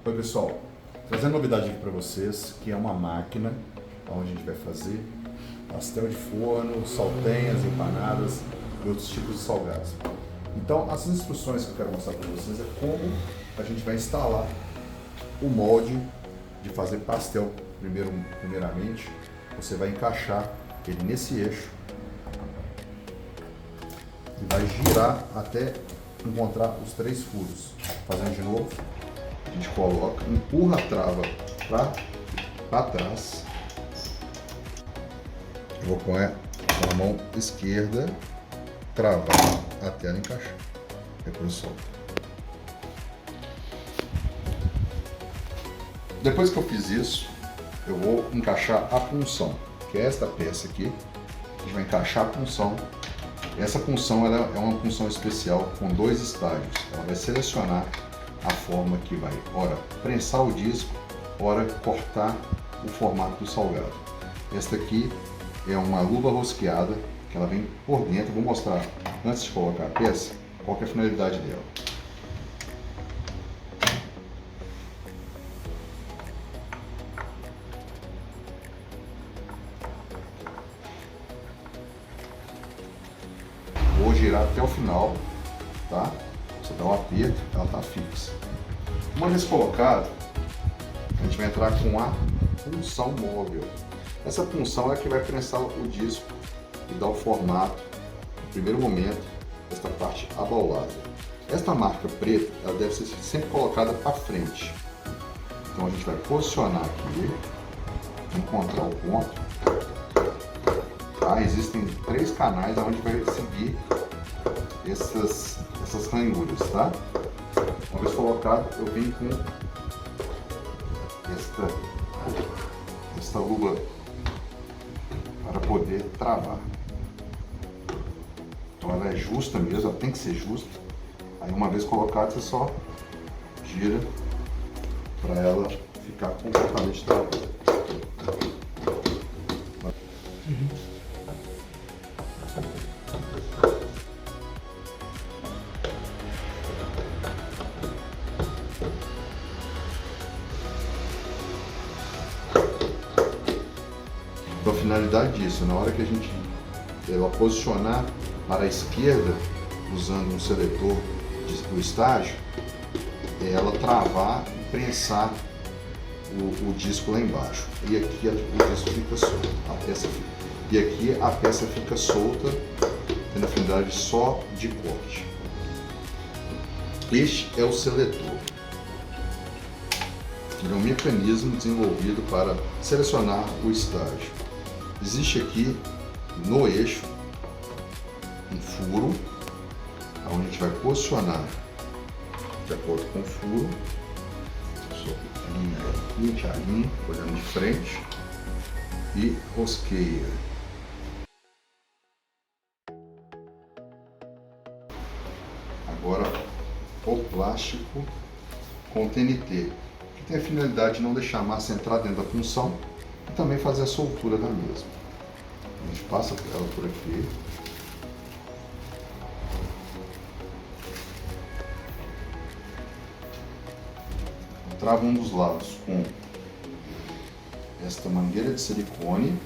Oi pessoal, trazendo novidade aqui para vocês, que é uma máquina onde a gente vai fazer pastel de forno, saltenhas, empanadas e outros tipos de salgados. Então, as instruções que eu quero mostrar para vocês é como a gente vai instalar o molde de fazer pastel. Primeiramente, você vai encaixar ele nesse eixo e vai girar até encontrar os 3 furos. Fazendo de novo, a gente coloca, empurra a trava para trás. Eu vou com a mão esquerda travar até ela encaixar. Depois solta. Depois que eu fiz isso, eu vou encaixar a punção, que é esta peça aqui. A gente vai encaixar a punção. Essa punção ela é uma punção especial com 2 estágios. Ela vai selecionar a forma que vai, ora, prensar o disco, ora, cortar o formato do salgado. Esta aqui é uma luva rosqueada, que ela vem por dentro. Vou mostrar, antes de colocar a peça, qual que é a finalidade dela. Vou girar até o final, tá? Você dá um aperto, ela está fixa. Uma vez colocado, a gente vai entrar com a punção móvel. Essa punção é a que vai prensar o disco e dar o formato, no primeiro momento, esta parte abaulada. Esta marca preta, ela deve ser sempre colocada para frente. Então a gente vai posicionar aqui, encontrar o ponto. Tá? Existem 3 canais onde vai seguir essas ranhuras, tá? Uma vez colocado, eu venho com esta luva para poder travar. Então ela é justa mesmo, ela tem que ser justa. Aí uma vez colocado, você só gira para ela ficar completamente travada. Então, a finalidade disso, na hora que a gente ela posicionar para a esquerda, usando um seletor do estágio, é ela travar e prensar o disco lá embaixo. E aqui o disco fica solto, e aqui a peça fica solta, tendo a finalidade só de corte. Este é o seletor. Ele é um mecanismo desenvolvido para selecionar o estágio. Existe aqui no eixo um furo, onde a gente vai posicionar de acordo com o furo. Linha a linha, olhando de frente e rosqueia. Agora o plástico com TNT, que tem a finalidade de não deixar a massa entrar dentro da punção e também fazer a soltura da mesma. A gente passa ela por aqui. Trava um dos lados com esta mangueira de silicone.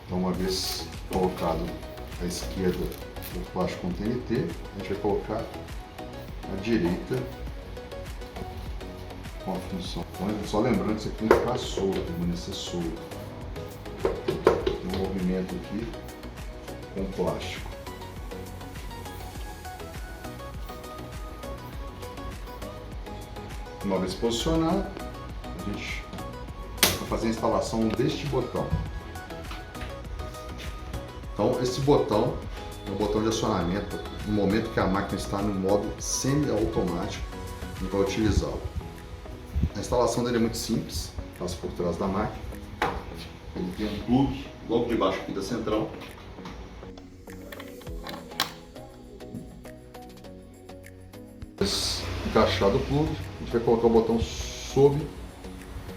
Então, uma vez colocado à esquerda o plástico com TNT, a gente vai colocar à direita com a função. Só lembrando que isso aqui tem que ficar solto, permanecer solto. Tem um movimento aqui com plástico. Uma vez posicionado, a gente vai fazer a instalação deste botão. Então, esse botão é um botão de acionamento no momento que a máquina está no modo semi-automático, a gente vai utilizá-lo. A instalação dele é muito simples, passa por trás da máquina. Ele tem um plug logo debaixo aqui da central. Encaixado o plug, a gente vai colocar o botão sob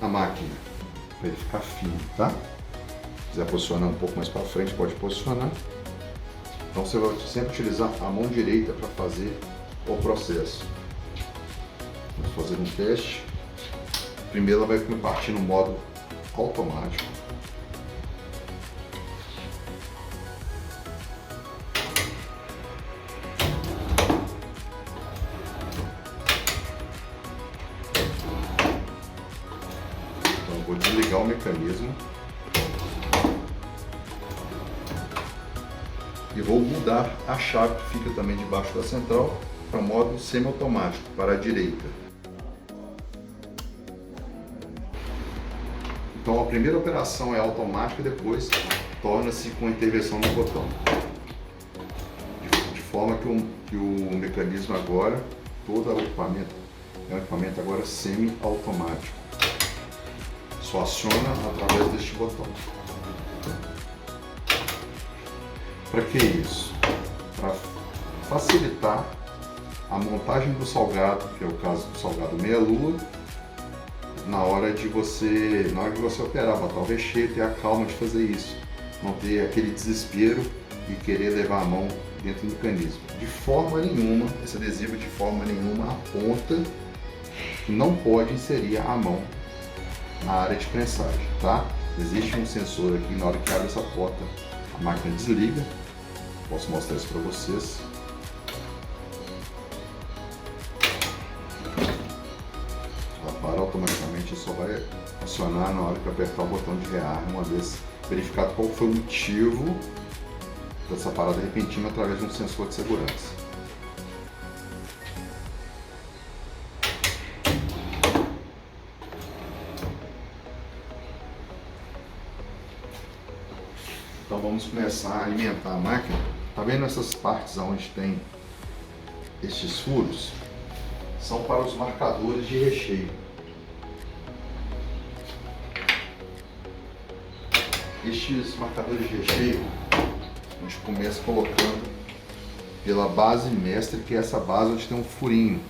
a máquina para ele ficar firme, tá? Se quiser posicionar um pouco mais para frente, pode posicionar. Então você vai sempre utilizar a mão direita para fazer o processo. Vamos fazer um teste. Primeiro ela vai partir no modo automático. Então vou desligar o mecanismo e vou mudar a chave que fica também debaixo da central para modo semiautomático, para a direita. Então a primeira operação é automática e depois torna-se com intervenção no botão. De forma que o mecanismo agora, todo o equipamento, é um equipamento agora semi-automático. Só aciona através deste botão. Para que isso? Para facilitar a montagem do salgado, que é o caso do salgado meia-lua, na hora de você operar, botar o recheio, ter a calma de fazer isso, não ter aquele desespero e querer levar a mão dentro do mecanismo. De forma nenhuma, esse adesivo de forma nenhuma aponta que não pode inserir a mão na área de prensagem, tá? Existe um sensor aqui, na hora que abre essa porta, a máquina desliga. Posso mostrar isso para vocês. Ela para automaticamente e só vai acionar na hora que apertar o botão de rearme, uma vez verificado qual foi o motivo dessa parada repentina através de um sensor de segurança. Então vamos começar a alimentar a máquina. Tá vendo essas partes onde tem estes furos? São para os marcadores de recheio. Estes marcadores de recheio a gente começa colocando pela base mestre, que é essa base onde tem um furinho.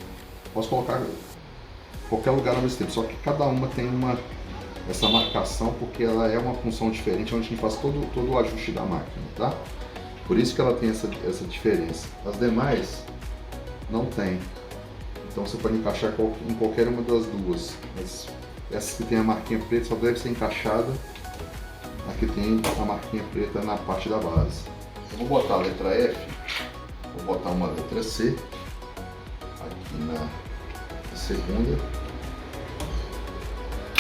Posso colocar em qualquer lugar ao mesmo tempo, só que cada uma tem essa marcação, porque ela é uma função diferente, onde a gente faz todo o ajuste da máquina, tá? Por isso que ela tem essa diferença. As demais não tem. Então você pode encaixar em qualquer uma das duas. Mas essas que tem a marquinha preta só deve ser encaixada na que tem a marquinha preta na parte da base. Eu vou botar a letra F, vou botar uma letra C aqui na segunda,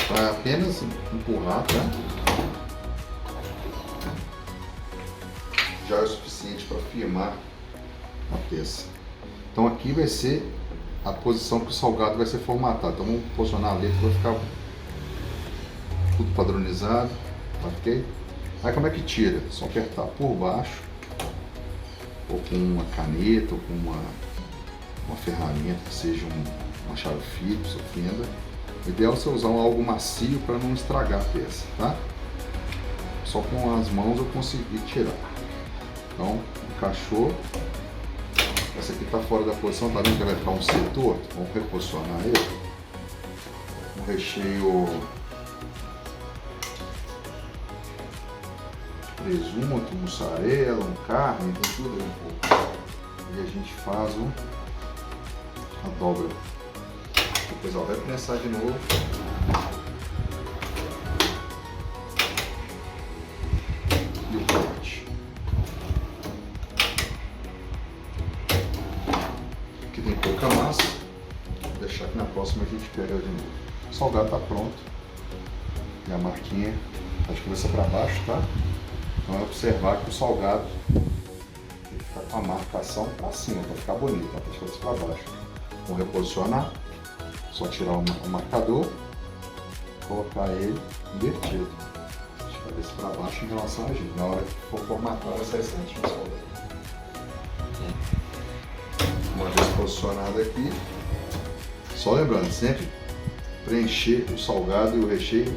para apenas empurrar, tá? Já é o suficiente para firmar a peça. Então aqui vai ser a posição que o salgado vai ser formatado. Então vamos posicionar a letra para ficar tudo padronizado, ok? Aí como é que tira? Só apertar por baixo, ou com uma caneta, ou com uma ferramenta que seja uma chave Phillips ou fenda. O ideal é você usar algo macio para não estragar a peça, tá? Só com as mãos eu consegui tirar. Então, encaixou. Essa aqui está fora da posição, tá vendo que vai ficar um setor? Vamos reposicionar ele. Um recheio presunto, mussarela, carne, tem tudo aí um pouco. E a gente faz a dobra. Depois ela vai prensar de novo. E o corte. Aqui tem pouca massa. Vou deixar que na próxima a gente pega de novo. O salgado está pronto. E a marquinha tá de cabeça para baixo, tá? Então é observar que o salgado tem que ficar com a marcação para cima, para ficar bonito, tá? De cabeça para baixo. Vou reposicionar. Só tirar o marcador, colocar ele invertido, de cabeça para baixo em relação a gente. Na hora que for formatar, vai sair certinho o salgado. Uma vez posicionado aqui, só lembrando, sempre preencher o salgado e o recheio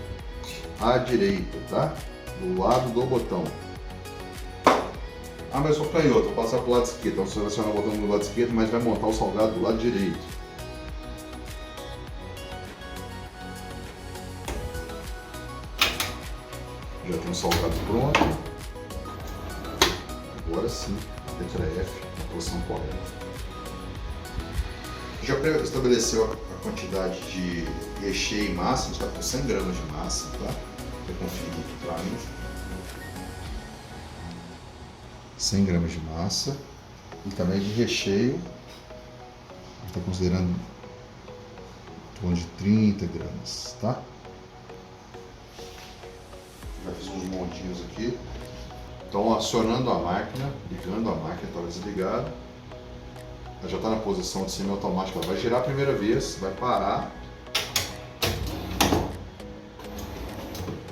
à direita, tá? Do lado do botão. Ah, mas eu sou canhoto, vou passar para o lado esquerdo. Então você vai acionar o botão do lado esquerdo, mas vai montar o salgado do lado direito. Já tem o salgado pronto. Agora sim, a letra F na posição correta. Já estabeleceu a quantidade de recheio e massa. A gente está com 100 gramas de massa, tá? Vou conferir aqui para mim. 100 gramas de massa e também de recheio. A gente está considerando em torno de 30 gramas, tá? Já fiz uns montinhos aqui. Então, acionando a máquina, ligando a máquina, estava desligada. Ela já está na posição de semiautomática. Ela vai girar a primeira vez, vai parar.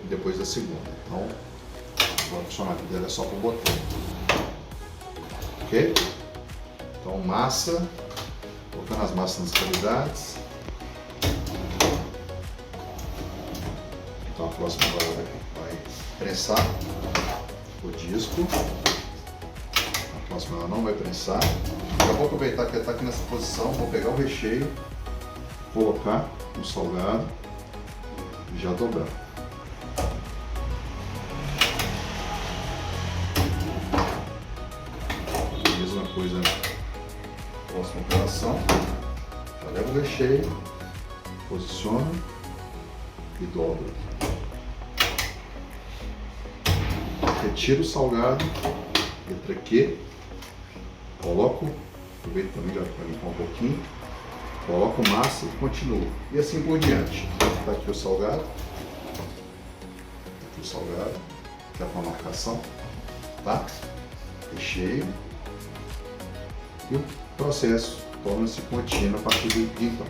E depois da segunda. Então, agora o funcionamento dela é só com o botão. Ok? Então, massa. Colocando as massas nas cavidades. Então, a próxima agora vai prensar o disco. A próxima ela não vai prensar. Já vou aproveitar que ela está aqui nessa posição, vou pegar o recheio, colocar no salgado e já dobrar. Mesma coisa na próxima operação. Já levo o recheio, posiciono e dobro. Retiro o salgado, letra Q, coloco, aproveito também já para limpar um pouquinho, coloco massa e continuo. E assim por diante. Está aqui o salgado, que é com a marcação, tá? Recheio. E o processo torna-se contínuo a partir de então.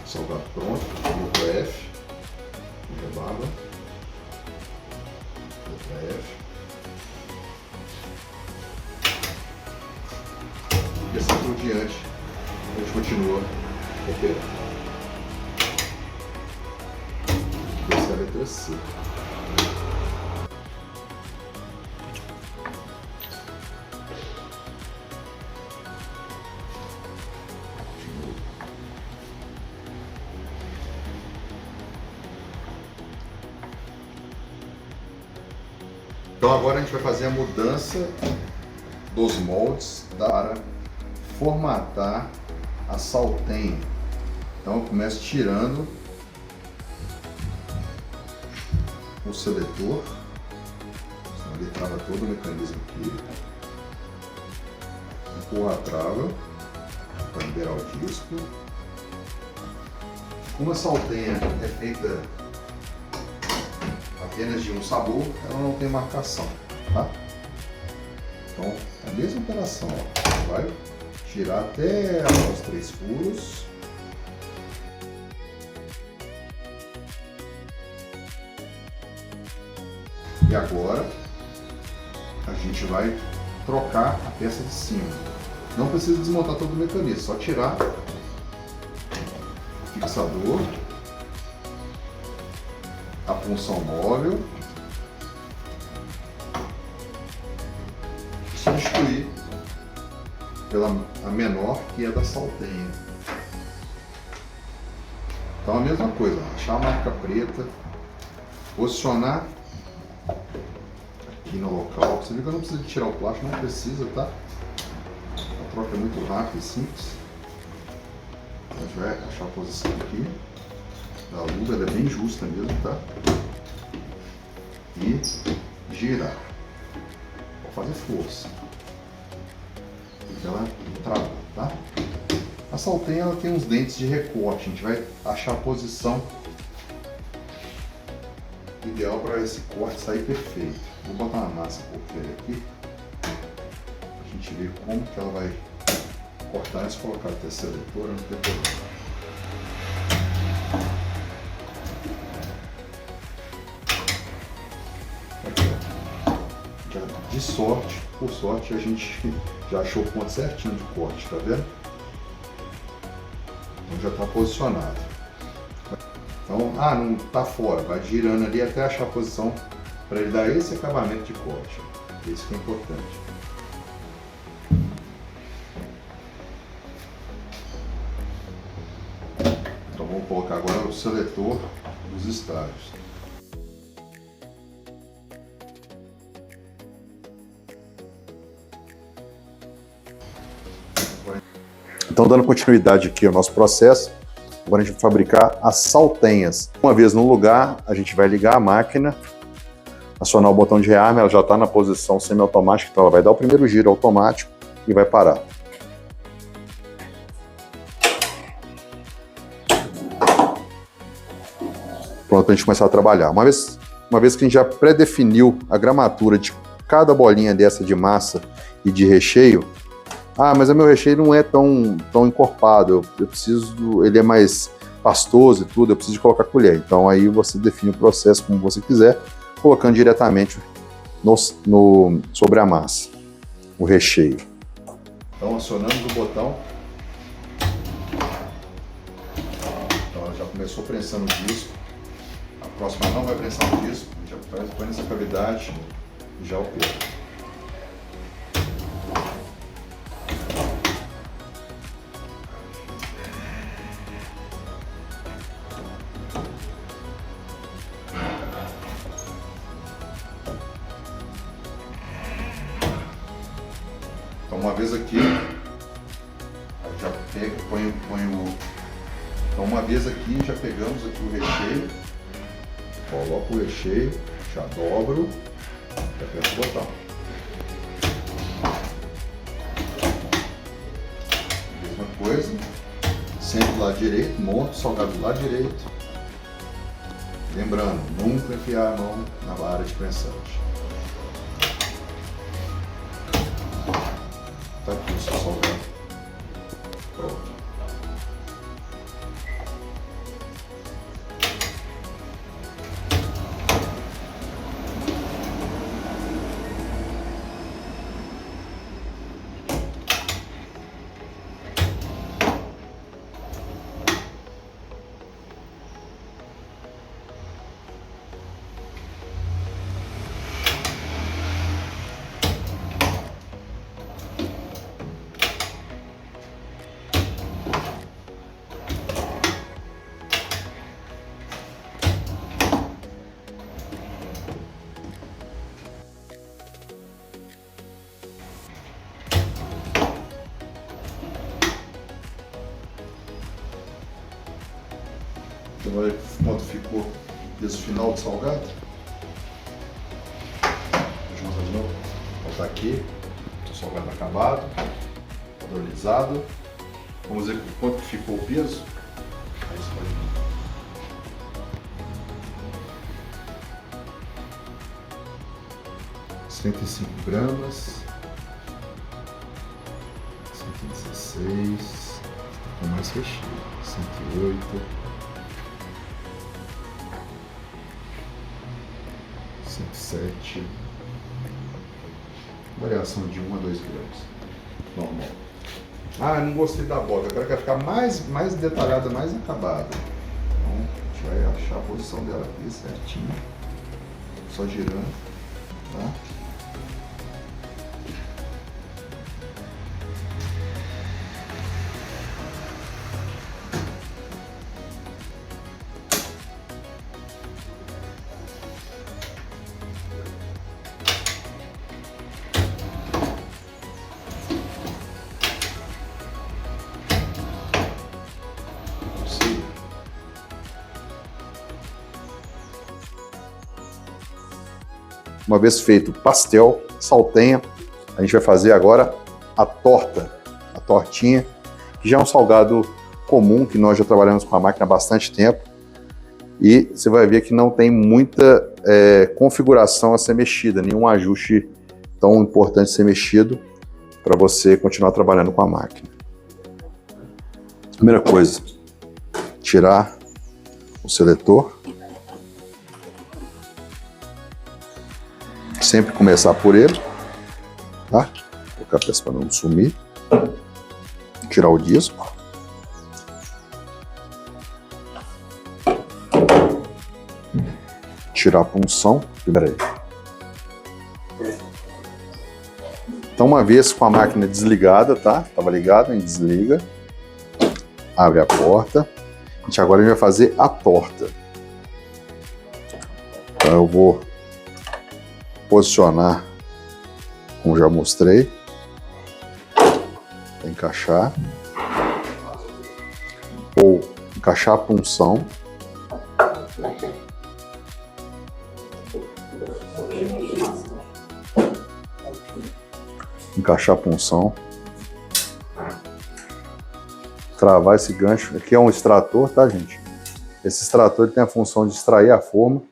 Salgado pronto, letra F, rebaba. F. E assim por diante, a gente continua operando. Essa é a letra C. Então agora a gente vai fazer a mudança dos moldes para formatar a saltenha. Então eu começo tirando o seletor, senão ele trava todo o mecanismo aqui. Empurra a trava para liberar o disco. Como a saltenha é feita apenas de um sabor, ela não tem marcação, tá? Então, a mesma operação, ó, vai tirar até os 3 furos. E agora, a gente vai trocar a peça de cima. Não precisa desmontar todo o mecanismo, só tirar o fixador, a punção móvel, e substituir pela a menor, que é da saltenha. Então a mesma coisa, achar a marca preta, posicionar aqui no local. Você viu que eu não preciso tirar o plástico, não precisa, tá? A troca é muito rápida e simples. A gente vai achar a posição aqui da luva, ela é bem justa mesmo, tá? E girar. Vou fazer força. Ela trava, tá? A saltenha ela tem uns dentes de recorte, a gente vai achar a posição ideal para esse corte sair perfeito. Vou botar uma massa porqueira aqui, a gente ver como que ela vai cortar antes de colocar até a seletora, não tem problema. De sorte, por sorte, a gente já achou o ponto certinho de corte, tá vendo? Então já está posicionado. Então, não está fora, vai girando ali até achar a posição para ele dar esse acabamento de corte. Isso que é importante. Então vamos colocar agora o seletor dos estágios. Então, dando continuidade aqui ao nosso processo, agora a gente vai fabricar as saltenhas. Uma vez no lugar, a gente vai ligar a máquina, acionar o botão de rearme, ela já está na posição semiautomática, então ela vai dar o primeiro giro automático e vai parar. Pronto para a gente começar a trabalhar. Uma vez que a gente já pré-definiu a gramatura de cada bolinha dessa de massa e de recheio, mas o meu recheio não é tão encorpado, eu preciso, ele é mais pastoso e tudo, eu preciso de colocar colher. Então aí você define o processo como você quiser, colocando diretamente sobre a massa, o recheio. Então acionamos o botão. Então ela já começou prensando o disco. A próxima não vai prensar o disco, já põe nessa cavidade e já opera. Então uma vez aqui, já pega, põe o... Então uma vez aqui, já pegamos aqui o recheio, coloco o recheio, já dobro e aperto o botão. Mesma coisa, sempre do lado direito, monto o salgado do lado direito. Lembrando, nunca enfiar a mão na vara de prensagem. Tá aqui o seu salgado. Pronto. Então, olha quanto ficou esse final do salgado. Deixa eu mostrar de novo. Vou botar aqui, o salgado acabado, padronizado. Vamos ver quanto ficou o peso. Aí você pode ver. 105 gramas, 116, com mais recheio, 108, 107, variação de 1 a 2 gramas, normal. Eu não gostei da borda, agora quer ficar mais detalhada, mais acabada. Então a gente vai achar a posição dela aqui certinho, só girando, tá? Uma vez feito o pastel, saltenha, a gente vai fazer agora a torta, a tortinha, que já é um salgado comum, que nós já trabalhamos com a máquina há bastante tempo. E você vai ver que não tem muita configuração a ser mexida, nenhum ajuste tão importante a ser mexido para você continuar trabalhando com a máquina. Primeira coisa, tirar o seletor. Sempre começar por ele, tá? Colocar a peça para não sumir. Tirar o disco. Tirar a punção. Peraí. Então, uma vez com a máquina desligada, tá? Tava ligado, a gente desliga. Abre a porta. Agora a gente vai fazer a torta. Então eu vou posicionar, como já mostrei, encaixar. Vou encaixar a punção. Encaixar a punção. Travar esse gancho. Aqui é um extrator, tá, gente? Esse extrator ele tem a função de extrair a forma.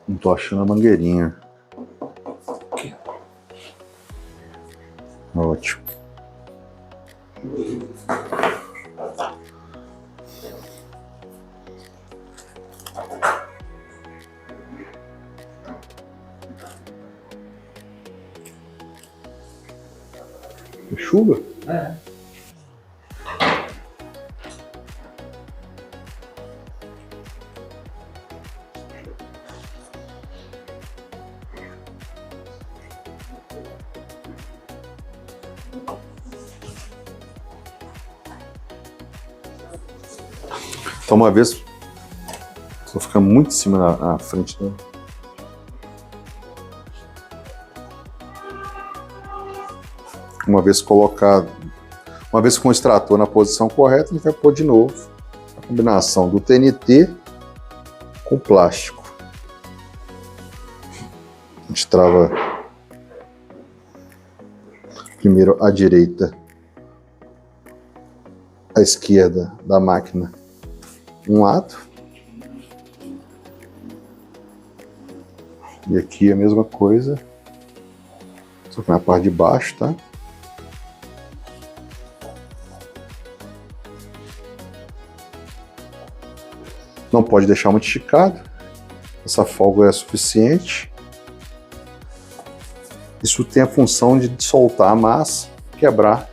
Não tô achando a mangueirinha. Ótimo. Chuva? É. Então, uma vez, estou ficando muito em cima na frente dela. Uma vez colocado, uma vez com o extrator na posição correta, a gente vai pôr de novo a combinação do TNT com plástico. A gente trava primeiro à direita, à esquerda da máquina, um lado. E aqui a mesma coisa, só que na parte de baixo, tá? Não pode deixar muito esticado. Essa folga é suficiente. Isso tem a função de soltar a massa, quebrar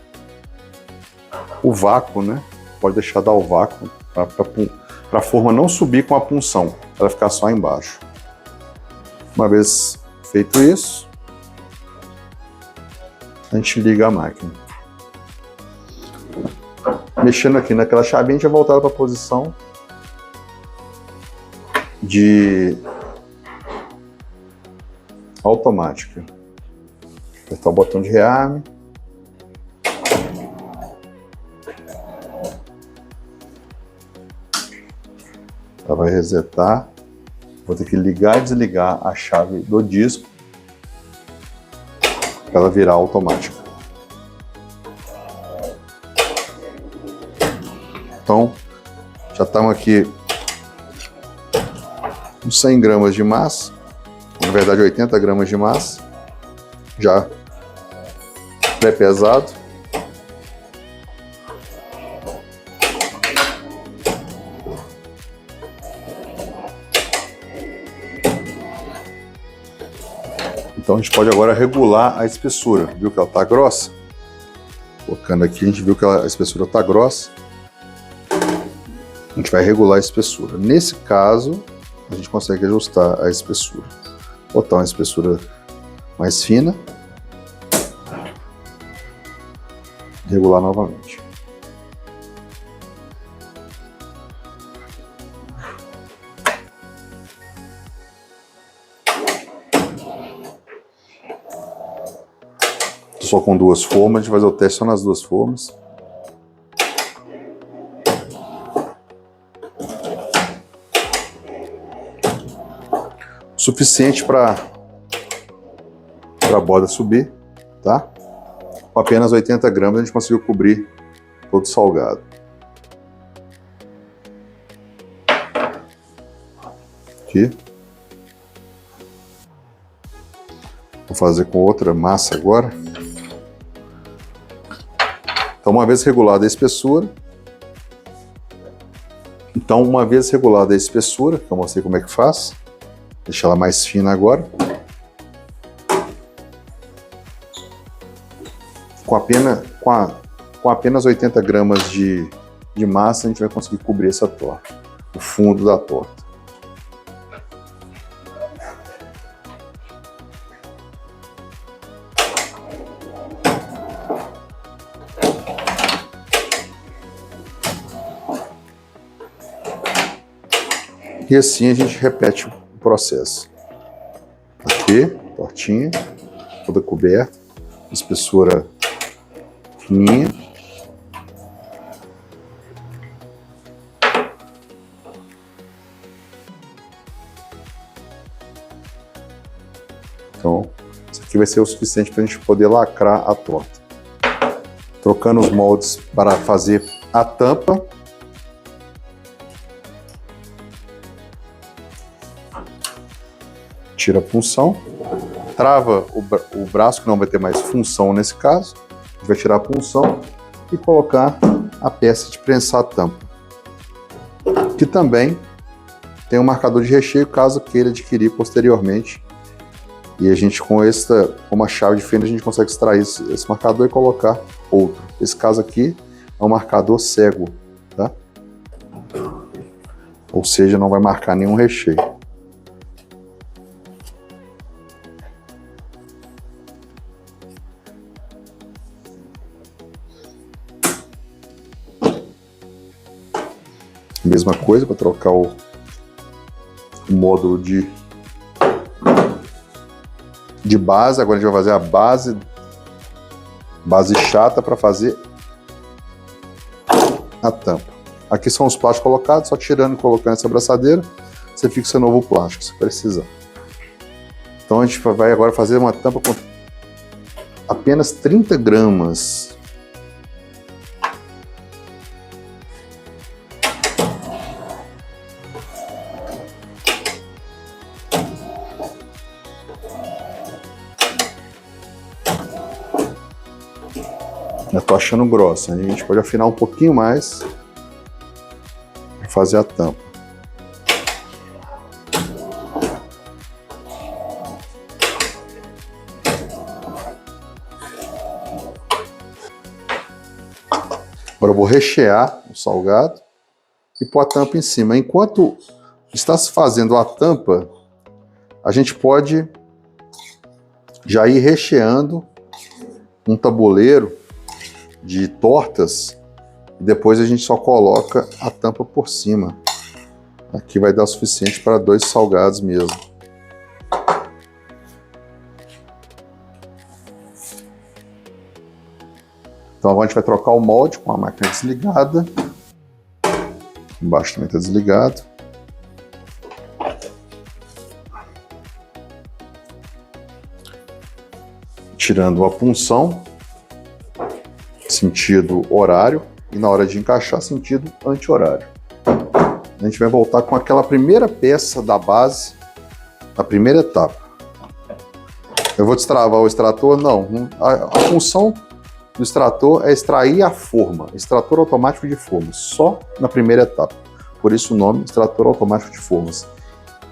o vácuo, né? Pode deixar dar o vácuo para a forma não subir com a punção, ela ficar só embaixo. Uma vez feito isso, a gente liga a máquina. Mexendo aqui naquela chavinha, a gente vai voltar para a posição de automática. Apertar o botão de rearme. Ela vai resetar. Vou ter que ligar e desligar a chave do disco para ela virar automática. Então, já estamos aqui uns 100 gramas de massa, na verdade 80 gramas de massa, já pré-pesado. Então a gente pode agora regular a espessura. Viu que ela está grossa? Colocando aqui, a gente viu que a espessura está grossa. A gente vai regular a espessura. Nesse caso, a gente consegue ajustar a espessura. Botar uma espessura mais fina. Regular novamente. Só com duas formas, a gente vai fazer o teste só nas duas formas. Suficiente para a borda subir, tá? Com apenas 80 gramas a gente conseguiu cobrir todo o salgado. Aqui. Vou fazer com outra massa agora. Então, uma vez regulada a espessura, que eu mostrei como é que faz, deixa ela mais fina agora. Com apenas 80 gramas de massa, a gente vai conseguir cobrir essa torta, o fundo da torta. E assim a gente repete o processo. Aqui, tortinha, toda coberta. espessura fininha. Então, isso aqui vai ser o suficiente para a gente poder lacrar a torta. Trocando os moldes para fazer a tampa. Tira a punção. Trava o braço, que não vai ter mais função nesse caso. A gente vai tirar a punção e colocar a peça de prensar a tampa. Que também tem um marcador de recheio, caso queira adquirir posteriormente. E a gente, com uma chave de fenda, a gente consegue extrair esse marcador e colocar outro. Esse caso aqui é um marcador cego, tá? Ou seja, não vai marcar nenhum recheio. Mesma coisa para trocar o módulo de base. Agora a gente vai fazer a base chata para fazer a tampa. Aqui são os plásticos colocados, só tirando e colocando essa abraçadeira, você fixa novo plástico, se precisar. Então a gente vai agora fazer uma tampa com apenas 30 gramas. Eu tô achando grossa, a gente pode afinar um pouquinho mais para fazer a tampa. Agora eu vou rechear o salgado e pôr a tampa em cima. Enquanto está se fazendo a tampa, a gente pode já ir recheando um tabuleiro de tortas e depois a gente só coloca a tampa por cima. Aqui vai dar o suficiente para 2 salgados mesmo. Então agora a gente vai trocar o molde com a máquina desligada. Embaixo também está desligado. Tirando a punção, sentido horário, e na hora de encaixar, sentido anti-horário. A gente vai voltar com aquela primeira peça da base, na primeira etapa. Eu vou destravar o extrator? Não. A função do extrator é extrair a forma, extrator automático de formas, só na primeira etapa. Por isso o nome, extrator automático de formas.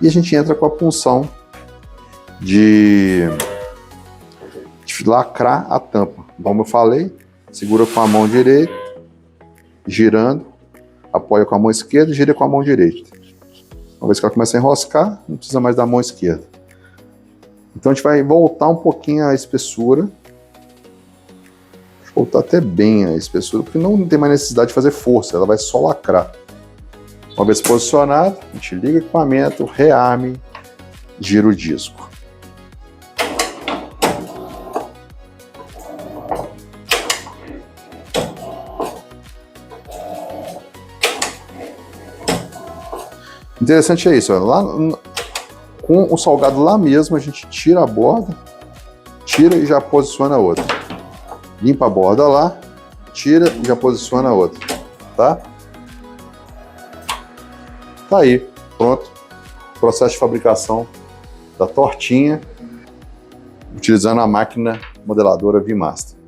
E a gente entra com a função de lacrar a tampa. Como eu falei, segura com a mão direita, girando, apoia com a mão esquerda e gira com a mão direita. Uma vez que ela começa a enroscar, não precisa mais da mão esquerda. Então a gente vai voltar um pouquinho a espessura. Voltar até bem a espessura, porque não tem mais necessidade de fazer força, ela vai só lacrar. Uma vez posicionado, a gente liga o equipamento, rearme, gira o disco. Interessante é isso, ó, lá, com o salgado lá mesmo, a gente tira a borda, tira e já posiciona a outra. Limpa a borda lá, tira e já posiciona a outra, tá? Tá aí, pronto. Processo de fabricação da tortinha, utilizando a máquina modeladora VMaster.